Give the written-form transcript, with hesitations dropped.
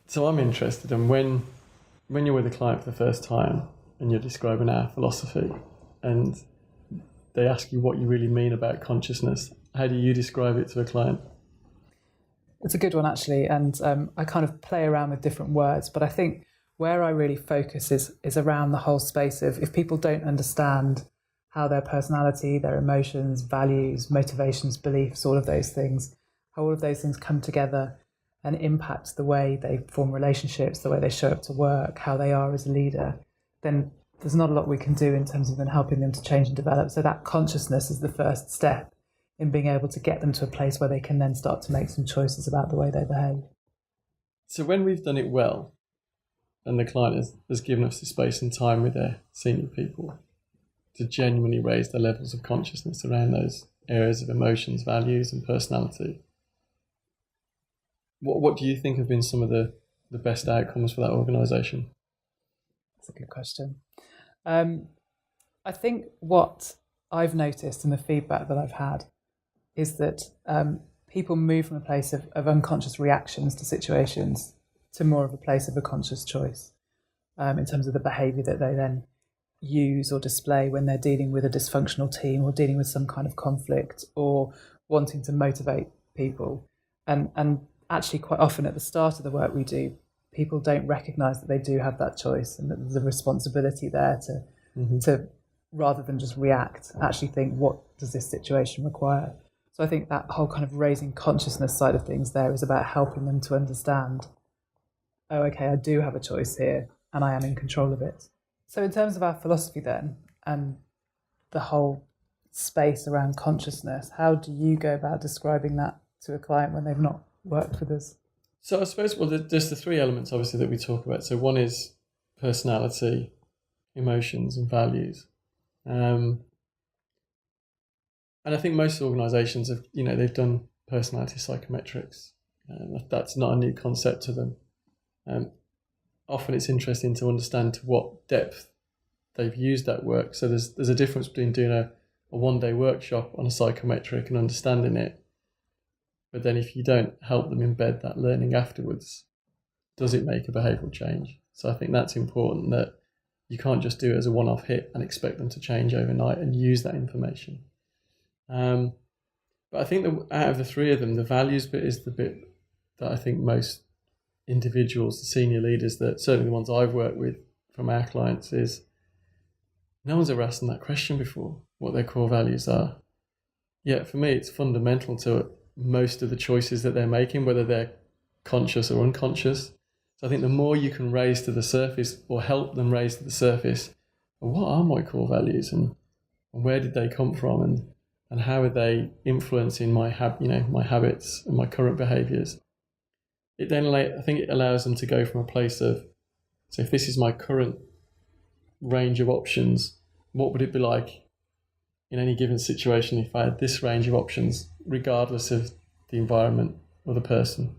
So I'm interested in when you're with a client for the first time and you're describing our philosophy and they ask you what you really mean about consciousness, how do you describe it to a client? It's a good one, actually, and I kind of play around with different words, but I think where I really focus is around the whole space of if people don't understand how their personality, their emotions, values, motivations, beliefs, all of those things, how all of those things come together and impact the way they form relationships, the way they show up to work, how they are as a leader, then there's not a lot we can do in terms of then helping them to change and develop. So that consciousness is the first step in being able to get them to a place where they can then start to make some choices about the way they behave. So when we've done it well, and the client has given us the space and time with their senior people to genuinely raise their levels of consciousness around those areas of emotions, values, and personality, what do you think have been some of the best outcomes for that organisation? That's a good question. I think what I've noticed and the feedback that I've had is that people move from a place of unconscious reactions to situations to more of a place of a conscious choice in terms of the behaviour that they then use or display when they're dealing with a dysfunctional team or dealing with some kind of conflict or wanting to motivate people. And actually quite often at the start of the work we do, people don't recognise that they do have that choice and that there's a responsibility there to rather than just react, actually think, what does this situation require? So I think that whole kind of raising consciousness side of things there is about helping them to understand, oh, okay, I do have a choice here and I am in control of it. So in terms of our philosophy then, and the whole space around consciousness, how do you go about describing that to a client when they've not worked with us? So I suppose, well, there's the three elements, obviously, that we talk about. So one is personality, emotions, and values. And I think most organisations have, they've done personality psychometrics. That's not a new concept to them. Often it's interesting to understand to what depth they've used that work. So there's a difference between doing a one-day workshop on a psychometric and understanding it. But then if you don't help them embed that learning afterwards, does it make a behavioural change? So I think that's important, that you can't just do it as a one-off hit and expect them to change overnight and use that information. But I think that out of the three of them, the values bit is the bit that I think most individuals, the senior leaders, that certainly the ones I've worked with from our clients, is no one's ever asked them that question before, what their core values are. Yet for me, it's fundamental to most of the choices that they're making, whether they're conscious or unconscious. So I think the more you can raise to the surface or help them raise to the surface, well, what are my core values and where did they come from and how are they influencing my habits and my current behaviours? It then, I think it allows them to go from a place of, so if this is my current range of options, what would it be like in any given situation if I had this range of options, regardless of the environment or the person?